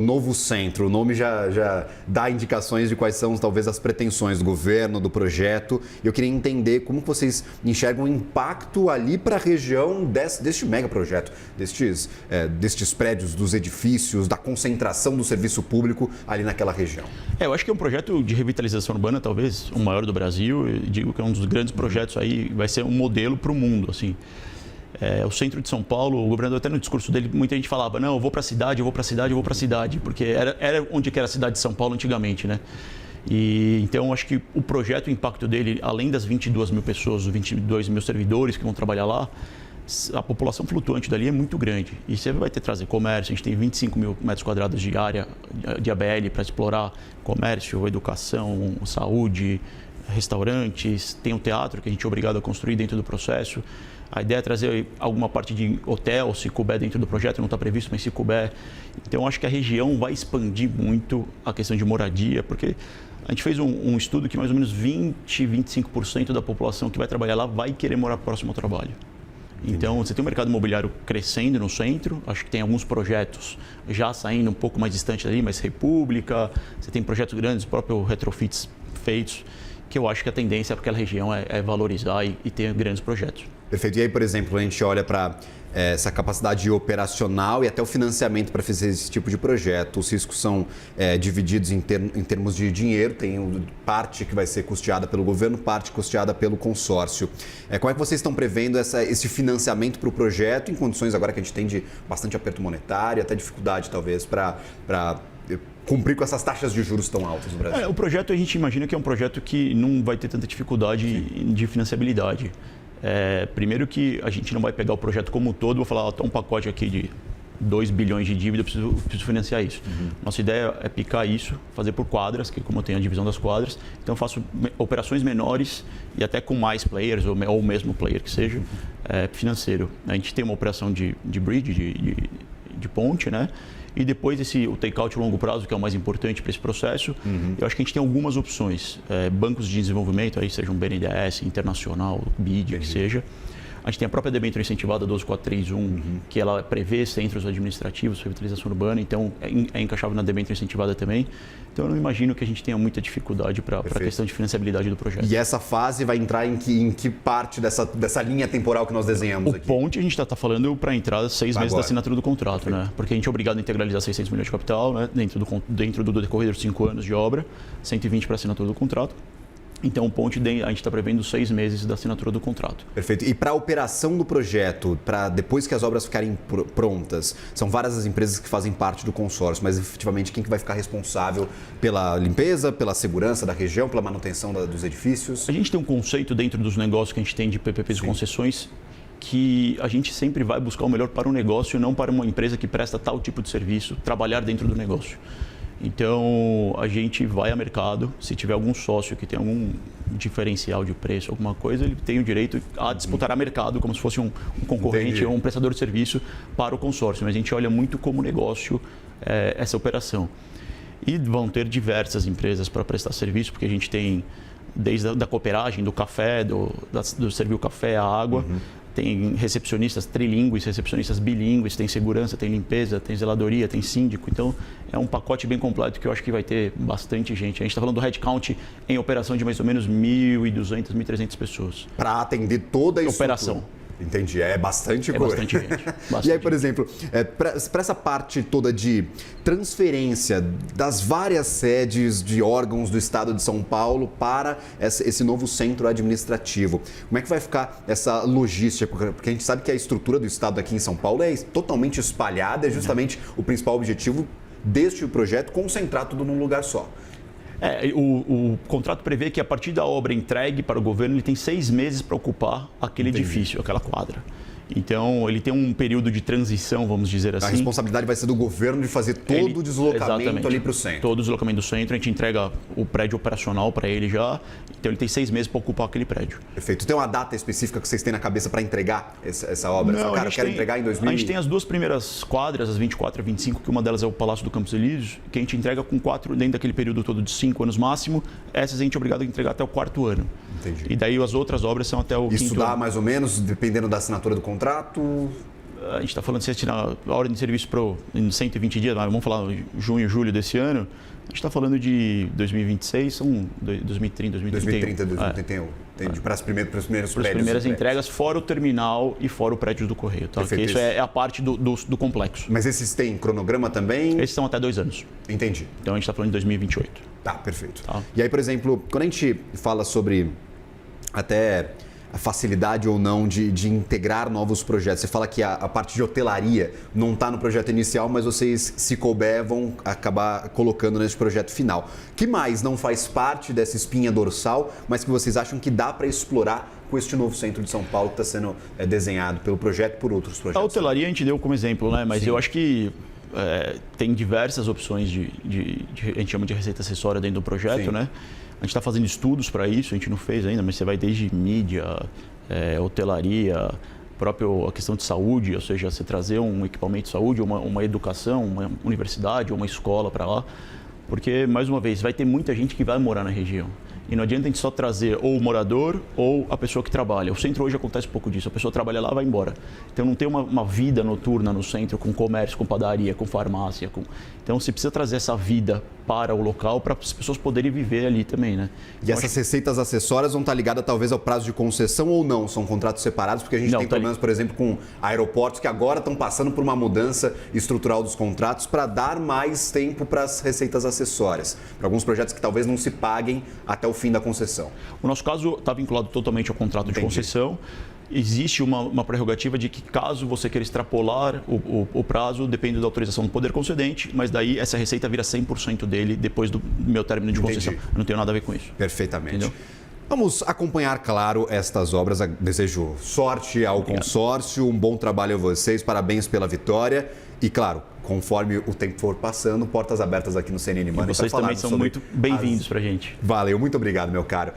Novo Centro, o nome já dá indicações de quais são talvez as pretensões do governo, do projeto. Eu queria entender como vocês enxergam o impacto ali para a região deste mega projeto, destes prédios, dos edifícios, da concentração do serviço público ali naquela região. Eu acho que é um projeto de revitalização urbana, talvez o maior do Brasil. Eu digo que é um dos grandes projetos aí, vai ser um modelo para o mundo, assim. O centro de São Paulo, o governador até no discurso dele, muita gente falava, não, eu vou para a cidade, eu vou para a cidade, eu vou para a cidade, porque era onde que era a cidade de São Paulo antigamente, né? E então acho que o projeto, o impacto dele, além das 22 mil pessoas, os 22 mil servidores que vão trabalhar lá, a população flutuante dali é muito grande. E você vai ter que trazer comércio, a gente tem 25 mil metros quadrados de área de ABL para explorar comércio, educação, saúde, restaurantes, tem um teatro que a gente é obrigado a construir dentro do processo. A ideia é trazer alguma parte de hotel, se couber dentro do projeto, não está previsto, mas se couber. Então, acho que a região vai expandir muito a questão de moradia, porque a gente fez um estudo que mais ou menos 25% da população que vai trabalhar lá vai querer morar próximo ao trabalho. Então, você tem um mercado imobiliário crescendo no centro, acho que tem alguns projetos já saindo um pouco mais distante dali, mas República, você tem projetos grandes, próprios retrofits feitos, que eu acho que a tendência para aquela região é valorizar e ter grandes projetos. Perfeito. E aí, por exemplo, a gente olha para essa capacidade operacional e até o financiamento para fazer esse tipo de projeto. Os riscos são divididos em termos de dinheiro, tem parte que vai ser custeada pelo governo, parte custeada pelo consórcio. Como é que vocês estão prevendo esse financiamento para o projeto em condições agora que a gente tem de bastante aperto monetário, até dificuldade talvez para cumprir com essas taxas de juros tão altas no Brasil? O projeto, a gente imagina que é um projeto que não vai ter tanta dificuldade de financiabilidade. Primeiro que a gente não vai pegar o projeto como um todo, vou falar, tá um pacote aqui de 2 bilhões de dívida, eu preciso financiar isso. Nossa ideia é picar isso, fazer por quadras, que como eu tenho a divisão das quadras, então eu faço operações menores e até com mais players, ou o mesmo player que seja, financeiro. A gente tem uma operação de bridge, de ponte, né? E depois o take-out a longo prazo, que é o mais importante para esse processo, eu acho que a gente tem algumas opções. Bancos de desenvolvimento, aí seja um BNDES, Internacional, BID, que seja. A gente tem a própria debênture incentivada 12431, que ela prevê centros administrativos, revitalização urbana, então é encaixável na debênture incentivada também. Então eu não imagino que a gente tenha muita dificuldade para a questão de financiabilidade do projeto. E essa fase vai entrar em que parte dessa linha temporal que nós desenhamos aqui? O ponte a gente está falando para entrar 6 meses da assinatura do contrato, né? Porque a gente é obrigado a integralizar 600 milhões de capital, né? Dentro do decorrer dos 5 anos de obra, 120 para a assinatura do contrato. Então, o ponte, a gente está prevendo 6 meses da assinatura do contrato. Perfeito. E para a operação do projeto, para depois que as obras ficarem prontas, são várias as empresas que fazem parte do consórcio, mas efetivamente quem que vai ficar responsável pela limpeza, pela segurança da região, pela manutenção dos edifícios? A gente tem um conceito dentro dos negócios que a gente tem de PPPs e concessões, que a gente sempre vai buscar o melhor para o negócio e não para uma empresa que presta tal tipo de serviço, trabalhar dentro do negócio. Então, a gente vai ao mercado, se tiver algum sócio que tem algum diferencial de preço, alguma coisa, ele tem o direito a disputar a mercado como se fosse um concorrente ou um prestador de serviço para o consórcio. Mas a gente olha muito como negócio essa operação. E vão ter diversas empresas para prestar serviço, porque a gente tem desde a cooperagem, do café, do servir o café, a água, tem recepcionistas trilingües, recepcionistas bilíngues, tem segurança, tem limpeza, tem zeladoria, tem síndico. Então, é um pacote bem completo que eu acho que vai ter bastante gente. A gente está falando do headcount em operação de mais ou menos 1.200, 1.300 pessoas. Para atender toda a operação. Entendi, é bastante coisa. Bastante gente. Bastante. E aí, por exemplo, para essa parte toda de transferência das várias sedes de órgãos do Estado de São Paulo para esse novo centro administrativo, como é que vai ficar essa logística? Porque a gente sabe que a estrutura do Estado aqui em São Paulo é totalmente espalhada, é justamente o principal objetivo deste projeto, concentrar tudo num lugar só. O contrato prevê que a partir da obra entregue para o governo, ele tem 6 meses para ocupar aquele edifício, aquela quadra. Então, ele tem um período de transição, vamos dizer assim. A responsabilidade vai ser do governo de fazer todo o deslocamento ali para o centro. Todo o deslocamento do centro, a gente entrega o prédio operacional para ele já. Então, ele tem 6 meses para ocupar aquele prédio. Perfeito. Tem uma data específica que vocês têm na cabeça para entregar essa obra? Não, eu quero entregar em 2000? A gente tem as 2 primeiras quadras, as 24 e 25, que uma delas é o Palácio do Campos Elíseos, que a gente entrega com 4, dentro daquele período todo de 5 anos máximo. Essas a gente é obrigado a entregar até o 4º ano. Entendi. E daí as outras obras são até o 5º ano. Isso dá mais ou menos, dependendo da assinatura do contrato? a gente está falando, se tirar a ordem de serviço em 120 dias, mas vamos falar junho, julho desse ano, a gente está falando de 2026, são 2030, 2031. 2031. Entendi. Para os primeiros prédios. Para as primeiras entregas, fora o terminal e fora o prédio do Correio. Tá? Que isso é a parte do complexo. Mas esses têm cronograma também? Esses são até 2 anos. Entendi. Então a gente está falando de 2028. Tá, perfeito. Tá. E aí, por exemplo, quando a gente fala sobre até a facilidade ou não de integrar novos projetos. Você fala que a parte de hotelaria não está no projeto inicial, mas vocês, se couber, vão acabar colocando nesse projeto final. Que mais não faz parte dessa espinha dorsal, mas que vocês acham que dá para explorar com este novo centro de São Paulo que está sendo desenhado pelo projeto e por outros projetos? A hotelaria a gente deu como exemplo, né? Mas Sim. Eu acho que tem diversas opções a gente chama de receita acessória dentro do projeto, Sim. né? A gente está fazendo estudos para isso, a gente não fez ainda, mas você vai desde mídia, hotelaria, a questão de saúde, ou seja, você trazer um equipamento de saúde, uma educação, uma universidade ou uma escola para lá, porque, mais uma vez, vai ter muita gente que vai morar na região. E não adianta a gente só trazer ou o morador ou a pessoa que trabalha. O centro hoje acontece pouco disso. A pessoa trabalha lá e vai embora. Então não tem uma vida noturna no centro com comércio, com padaria, com farmácia. Então você precisa trazer essa vida para o local para as pessoas poderem viver ali também, né? E essas receitas acessórias vão estar ligadas talvez ao prazo de concessão ou não? São contratos separados? Porque a gente tem problemas, por exemplo, com aeroportos que agora estão passando por uma mudança estrutural dos contratos para dar mais tempo para as receitas acessórias. Para alguns projetos que talvez não se paguem até o fim da concessão. O nosso caso está vinculado totalmente ao contrato de concessão. Existe uma prerrogativa de que, caso você queira extrapolar o prazo, depende da autorização do poder concedente, mas daí essa receita vira 100% dele depois do meu término de concessão. Eu não tenho nada a ver com isso. Perfeitamente. Entendeu? Vamos acompanhar, claro, estas obras. Desejo sorte ao consórcio, um bom trabalho a vocês, parabéns pela vitória. E, claro, conforme o tempo for passando, portas abertas aqui no CNN Money. E vocês também são muito bem-vindos para a gente. Valeu, muito obrigado, meu caro.